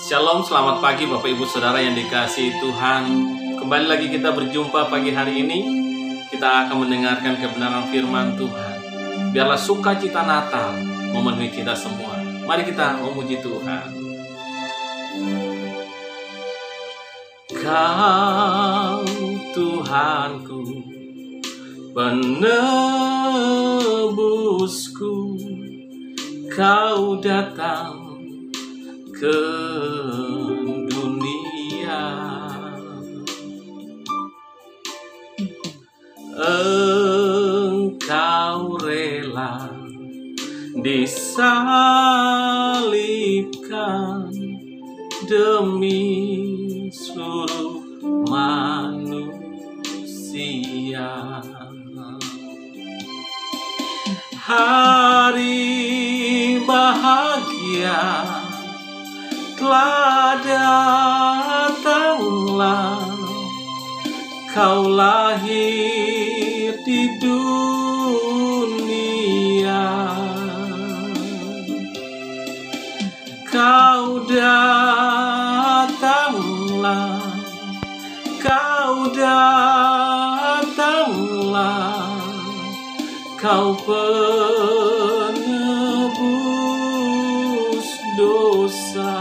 Shalom, selamat pagi Bapak Ibu Saudara yang dikasihi Tuhan. Kembali lagi kita berjumpa pagi hari ini. Kita akan mendengarkan kebenaran firman Tuhan. Biarlah sukacita Natal memenuhi kita semua. Mari kita memuji Tuhan. Kau Tuhanku, penebusku, Kau datang ke dunia. Engkau rela disalibkan demi seluruh manusia. Hari bahagia telah datanglah, Kau lahir di dunia. Kau datanglah, Kau datanglah, Kau penebus dosa.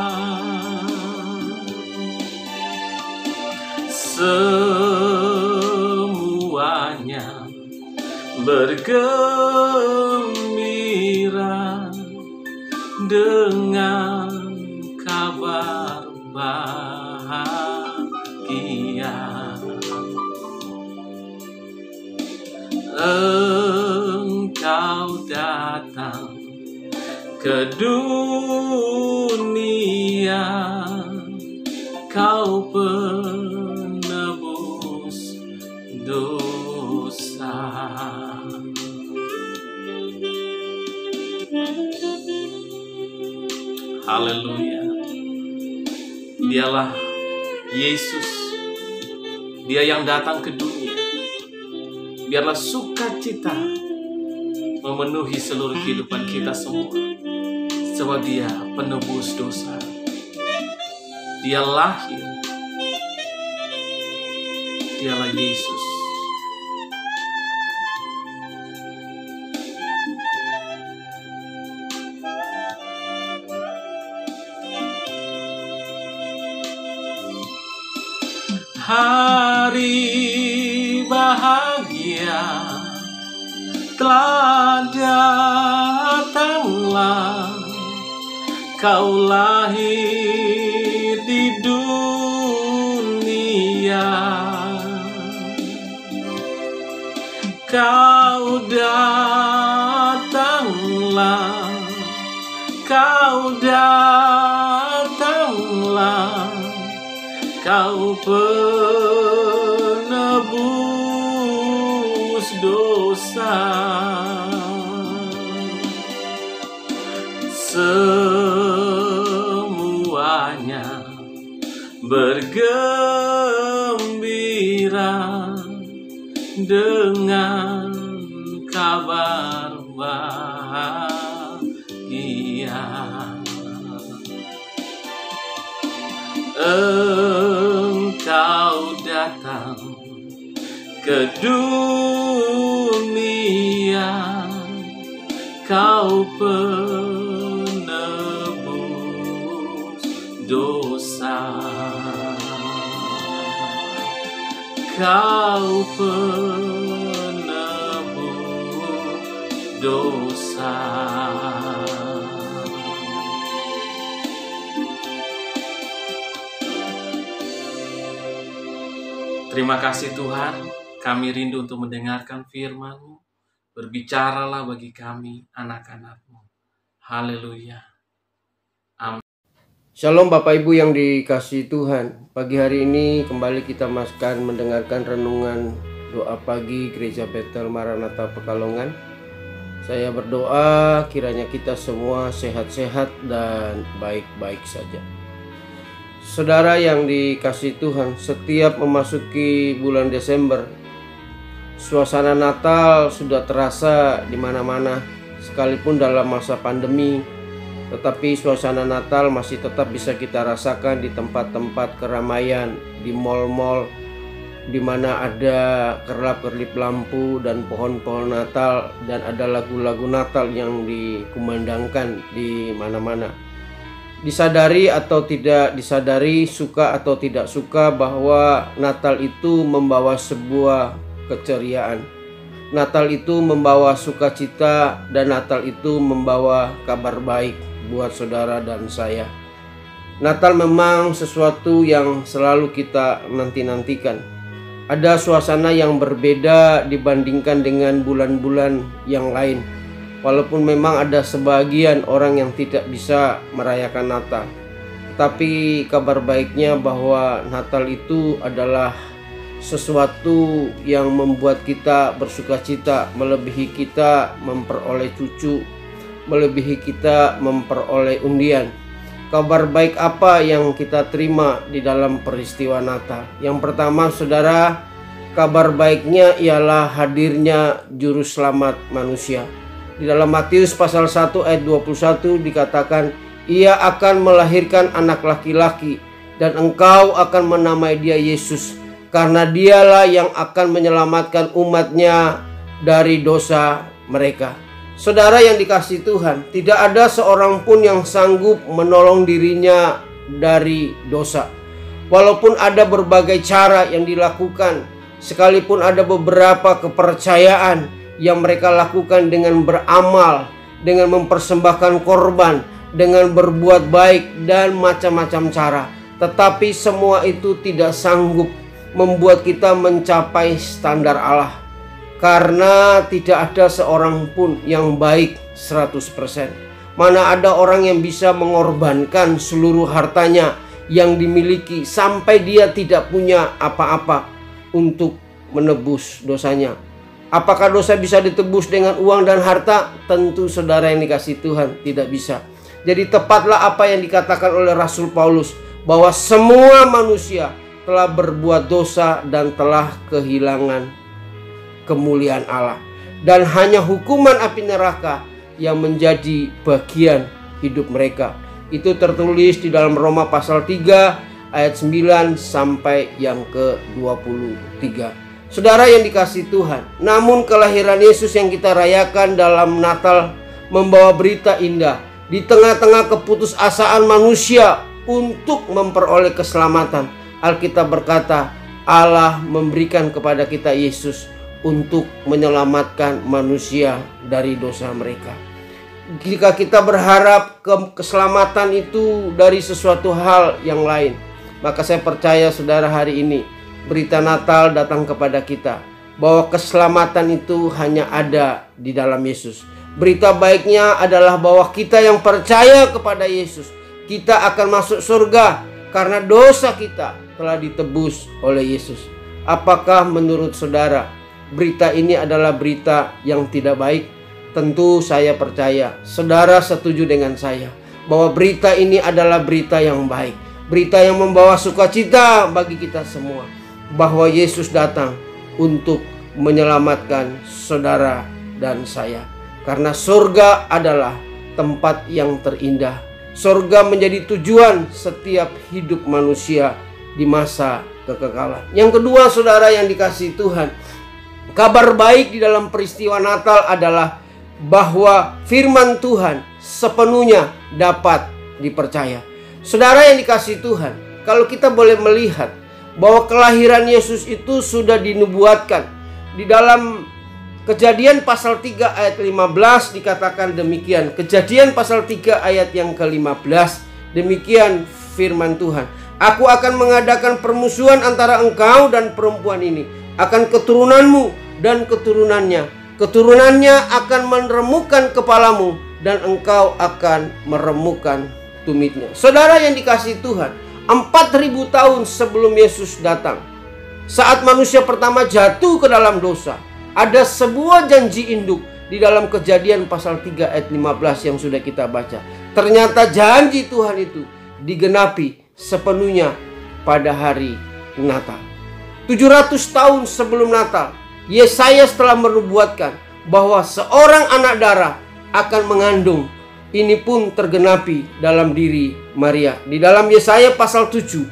Semuanya bergembira dengan kabar bahagia. Engkau datang ke dunia, Kau penebus dosa. Haleluya. Dialah Yesus, Dia yang datang ke dunia. Biarlah sukacita memenuhi seluruh kehidupan kita semua, sebab Dia penebus dosa. Dia lahir, Dialah Yesus. Hari bahagia telah datanglah, Kau lahir di dunia. Kau datanglah, Kau datanglah, Kau penebus dosa. Semuanya bergembira dengan kabar bahagia. Engkau datang ke dunia, Kau penebus dosa. Kau penebus dosa. Terima kasih Tuhan, kami rindu untuk mendengarkan firman-Mu. Berbicaralah bagi kami, anak-anak-Mu. Haleluya. Amin. Shalom Bapak Ibu yang dikasihi Tuhan. Pagi hari ini kembali kita akan mendengarkan renungan doa pagi Gereja Betel Maranatha Pekalongan. Saya berdoa kiranya kita semua sehat-sehat dan baik-baik saja. Saudara yang dikasihi Tuhan, setiap memasuki bulan Desember, suasana Natal sudah terasa di mana-mana, sekalipun dalam masa pandemi. tetapi suasana Natal masih tetap bisa kita rasakan di tempat-tempat keramaian, di mal-mal, di mana ada kerlap-kerlip lampu dan pohon-pohon Natal, dan ada lagu-lagu Natal yang dikumandangkan di mana-mana. Disadari atau tidak disadari, suka atau tidak suka, bahwa Natal itu membawa sebuah keceriaan. Natal itu membawa sukacita, dan Natal itu membawa kabar baik buat saudara dan saya. Natal memang sesuatu yang selalu kita nanti-nantikan. Ada suasana yang berbeda dibandingkan dengan bulan-bulan yang lain. Walaupun memang ada sebagian orang yang tidak bisa merayakan Natal, tapi kabar baiknya bahwa Natal itu adalah sesuatu yang membuat kita bersukacita, melebihi kita memperoleh cucu, melebihi kita memperoleh undian. Kabar baik apa yang kita terima di dalam peristiwa Natal? Yang pertama, saudara, kabar baiknya ialah hadirnya juru selamat manusia. Di dalam Matius pasal 1 ayat 21 dikatakan, ia akan melahirkan anak laki-laki, dan engkau akan menamai dia Yesus, karena dialah yang akan menyelamatkan umatnya dari dosa mereka. Saudara yang dikasihi Tuhan, tidak ada seorang pun yang sanggup menolong dirinya dari dosa. Walaupun ada berbagai cara yang dilakukan, sekalipun ada beberapa kepercayaan yang mereka lakukan dengan beramal, dengan mempersembahkan korban, dengan berbuat baik dan macam-macam cara, tetapi semua itu tidak sanggup membuat kita mencapai standar Allah. Karena tidak ada seorang pun yang baik 100%. Mana ada orang yang bisa mengorbankan seluruh hartanya yang dimiliki sampai dia tidak punya apa-apa untuk menebus dosanya. Apakah dosa bisa ditebus dengan uang dan harta? Tentu saudara yang dikasihi Tuhan, tidak bisa. Jadi tepatlah apa yang dikatakan oleh Rasul Paulus, bahwa semua manusia telah berbuat dosa dan telah kehilangan kemuliaan Allah, dan hanya hukuman api neraka yang menjadi bagian hidup mereka. Itu tertulis di dalam Roma pasal 3 ayat 9 sampai yang ke-23. Saudara yang dikasihi Tuhan, namun kelahiran Yesus yang kita rayakan dalam Natal membawa berita indah di tengah-tengah keputusasaan manusia untuk memperoleh keselamatan. Alkitab berkata, Allah memberikan kepada kita Yesus untuk menyelamatkan manusia dari dosa mereka. Jika kita berharap keselamatan itu dari sesuatu hal yang lain, maka saya percaya saudara, hari ini berita Natal datang kepada kita bahwa keselamatan itu hanya ada di dalam Yesus. Berita baiknya adalah bahwa kita yang percaya kepada Yesus, kita akan masuk surga karena dosa kita telah ditebus oleh Yesus. Apakah menurut saudara berita ini adalah berita yang tidak baik? Tentu saya percaya saudara setuju dengan saya bahwa berita ini adalah berita yang baik, berita yang membawa sukacita bagi kita semua, bahwa Yesus datang untuk menyelamatkan saudara dan saya. Karena surga adalah tempat yang terindah. Surga menjadi tujuan setiap hidup manusia di masa kekekalan. Yang kedua, saudara yang dikasihi Tuhan, kabar baik di dalam peristiwa Natal adalah bahwa firman Tuhan sepenuhnya dapat dipercaya. Saudara yang dikasihi Tuhan, kalau kita boleh melihat bahwa kelahiran Yesus itu sudah dinubuatkan. Di dalam Kejadian pasal 3 ayat 15 dikatakan demikian. Kejadian pasal 3 ayat yang ke-15, demikian firman Tuhan. Aku akan mengadakan permusuhan antara engkau dan perempuan ini, akan keturunanmu dan keturunannya. Keturunannya akan meremukkan kepalamu, dan engkau akan meremukkan tumitnya. Saudara yang dikasihi Tuhan, 4.000 tahun sebelum Yesus datang, saat manusia pertama jatuh ke dalam dosa, ada sebuah janji induk di dalam Kejadian pasal 3 ayat 15 yang sudah kita baca. Ternyata janji Tuhan itu digenapi sepenuhnya pada hari Natal. 700 tahun sebelum Natal, Yesaya telah menubuatkan bahwa seorang anak darah akan mengandung ini pun tergenapi dalam diri Maria. Di dalam Yesaya pasal 7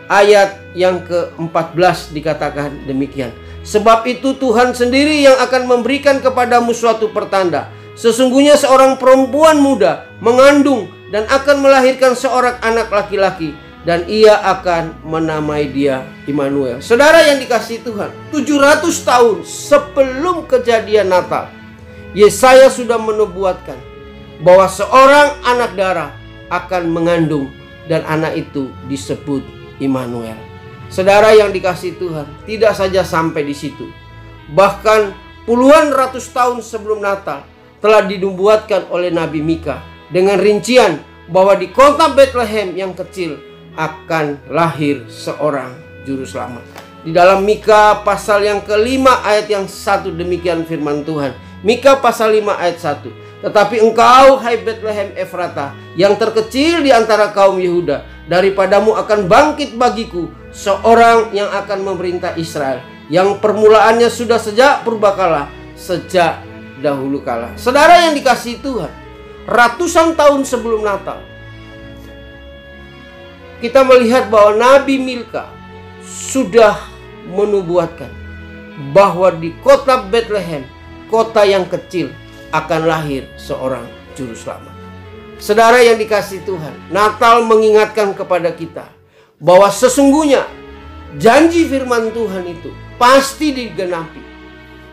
ayat yang ke-14 dikatakan demikian. Sebab itu Tuhan sendiri yang akan memberikan kepadamu suatu pertanda. Sesungguhnya seorang perempuan muda mengandung dan akan melahirkan seorang anak laki-laki, dan ia akan menamai dia Immanuel. Saudara yang dikasihi Tuhan, 700 tahun sebelum kejadian Natal, Yesaya sudah menubuatkan bahwa seorang anak darah akan mengandung dan anak itu disebut Immanuel. Saudara yang dikasihi Tuhan, tidak saja sampai di situ. Bahkan puluhan ratus tahun sebelum Natal telah dinubuatkan oleh Nabi Mika dengan rincian bahwa di kota Bethlehem yang kecil akan lahir seorang juru selamat. Di dalam Mika pasal yang kelima ayat yang 1 demikian firman Tuhan. Mika pasal 5 ayat 1. Tetapi engkau, hai Bethlehem Efrata, yang terkecil di antara kaum Yehuda, daripadamu akan bangkit bagiku seorang yang akan memerintah Israel, yang permulaannya sudah sejak purbakala, sejak dahulu kala. Saudara yang dikasihi Tuhan, ratusan tahun sebelum Natal, kita melihat bahwa Nabi Milka sudah menubuatkan bahwa di kota Bethlehem, kota yang kecil, akan lahir seorang juru selamat. Saudara yang dikasihi Tuhan, Natal mengingatkan kepada kita bahwa sesungguhnya janji firman Tuhan itu pasti digenapi.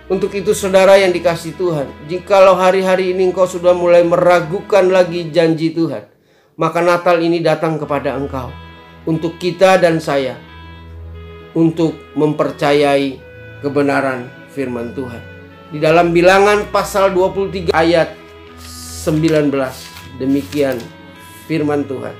Untuk itu saudara yang dikasihi Tuhan, jikalau hari-hari ini engkau sudah mulai meragukan lagi janji Tuhan, maka Natal ini datang kepada engkau, untuk kita dan saya, untuk mempercayai kebenaran firman Tuhan. Di dalam Bilangan pasal 23 ayat 19 demikian firman Tuhan.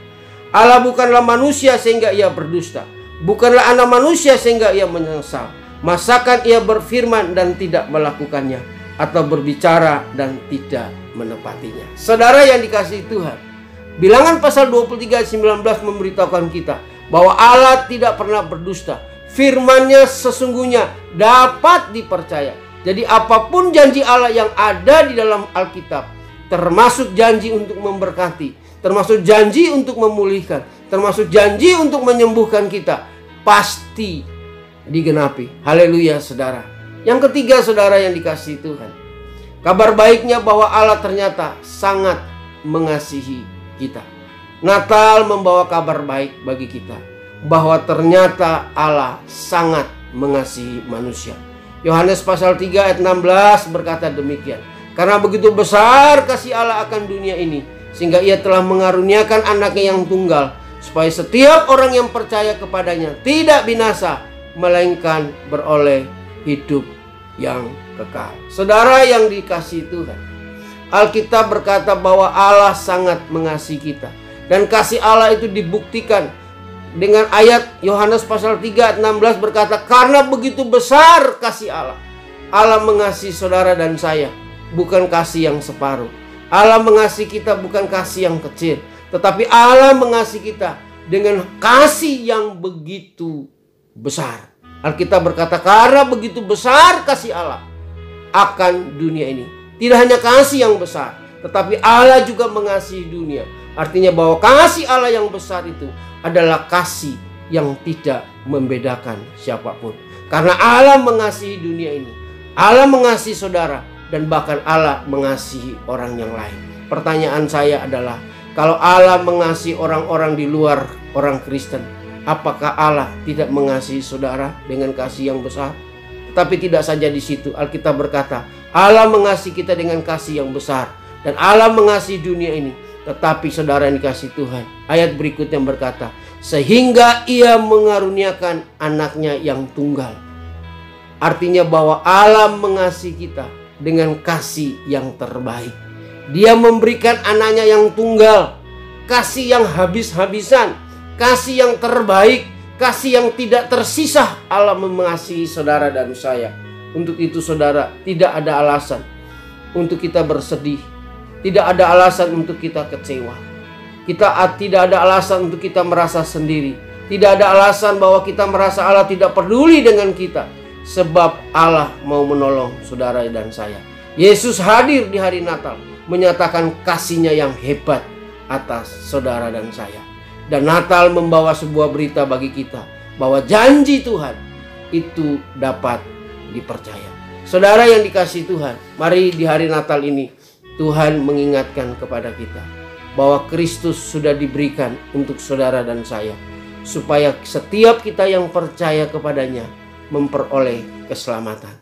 Allah bukanlah manusia sehingga ia berdusta, bukanlah anak manusia sehingga ia menyesal. Masakan ia berfirman dan tidak melakukannya, atau berbicara dan tidak menepatinya. Saudara yang dikasihi Tuhan, Bilangan pasal 23 ayat 19 memberitahukan kita bahwa Allah tidak pernah berdusta. Firman-Nya sesungguhnya dapat dipercaya. Jadi apapun janji Allah yang ada di dalam Alkitab, termasuk janji untuk memberkati, termasuk janji untuk memulihkan, termasuk janji untuk menyembuhkan kita, pasti digenapi. Haleluya saudara. Yang ketiga saudara yang dikasihi Tuhan, kabar baiknya bahwa Allah ternyata sangat mengasihi kita. Natal membawa kabar baik bagi kita, bahwa ternyata Allah sangat mengasihi manusia. Yohanes pasal 3 ayat 16 berkata demikian. Karena begitu besar kasih Allah akan dunia ini, sehingga ia telah mengaruniakan anaknya yang tunggal, supaya setiap orang yang percaya kepadanya tidak binasa, melainkan beroleh hidup yang kekal. Saudara yang dikasihi Tuhan, Alkitab berkata bahwa Allah sangat mengasihi kita. Dan kasih Allah itu dibuktikan dengan ayat Yohanes pasal 3 ayat 16 berkata, karena begitu besar kasih Allah. Allah mengasihi saudara dan saya, bukan kasih yang separuh. Allah mengasihi kita bukan kasih yang kecil, tetapi Allah mengasihi kita dengan kasih yang begitu besar. Alkitab berkata, karena begitu besar kasih Allah akan dunia ini. Tidak hanya kasih yang besar, tetapi Allah juga mengasihi dunia. Artinya bahwa kasih Allah yang besar itu adalah kasih yang tidak membedakan siapapun. Karena Allah mengasihi dunia ini, Allah mengasihi saudara, dan bahkan Allah mengasihi orang yang lain. Pertanyaan saya adalah, kalau Allah mengasihi orang-orang di luar orang Kristen, apakah Allah tidak mengasihi saudara dengan kasih yang besar? Tapi tidak saja di situ, Alkitab berkata, Allah mengasihi kita dengan kasih yang besar, dan Allah mengasihi dunia ini. Tetapi saudara yang dikasihi Tuhan, ayat berikutnya berkata, sehingga ia mengaruniakan anaknya yang tunggal. Artinya bahwa Allah mengasihi kita dengan kasih yang terbaik. Dia memberikan anaknya yang tunggal, kasih yang habis-habisan, kasih yang terbaik, kasih yang tidak tersisa. Allah mengasihi saudara dan saya. Untuk itu saudara, tidak ada alasan untuk kita bersedih. Tidak ada alasan untuk kita kecewa. Tidak ada alasan untuk kita merasa sendiri. Tidak ada alasan bahwa kita merasa Allah tidak peduli dengan kita. Sebab Allah mau menolong saudara dan saya. Yesus hadir di hari Natal menyatakan kasih-Nya yang hebat atas saudara dan saya. Dan Natal membawa sebuah berita bagi kita bahwa janji Tuhan itu dapat dipercaya. Saudara yang dikasihi Tuhan, mari di hari Natal ini Tuhan mengingatkan kepada kita bahwa Kristus sudah diberikan untuk saudara dan saya, supaya setiap kita yang percaya kepadanya memperoleh keselamatan.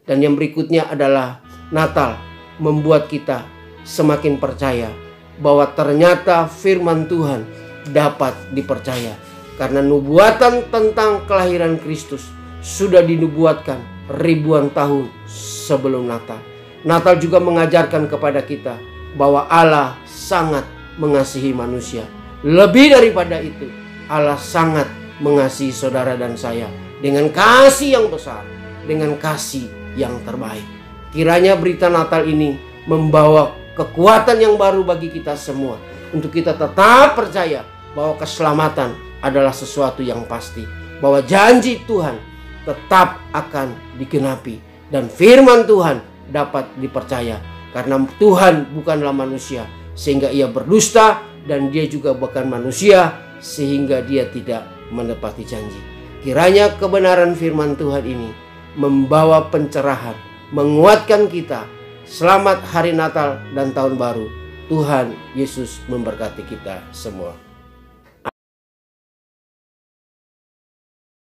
Dan yang berikutnya adalah Natal membuat kita semakin percaya bahwa ternyata firman Tuhan dapat dipercaya, karena nubuatan tentang kelahiran Kristus sudah dinubuatkan ribuan tahun sebelum Natal. Natal juga mengajarkan kepada kita bahwa Allah sangat mengasihi manusia. Lebih daripada itu, Allah sangat mengasihi saudara dan saya dengan kasih yang besar, dengan kasih yang terbaik. Kiranya berita Natal ini membawa kekuatan yang baru bagi kita semua, untuk kita tetap percaya bahwa keselamatan adalah sesuatu yang pasti, bahwa janji Tuhan tetap akan digenapi, dan firman Tuhan dapat dipercaya, karena Tuhan bukanlah manusia sehingga ia berdusta, dan dia juga bukan manusia sehingga dia tidak menepati janji. Kiranya kebenaran firman Tuhan ini membawa pencerahan, menguatkan kita. Selamat hari Natal dan Tahun Baru. Tuhan Yesus memberkati kita semua.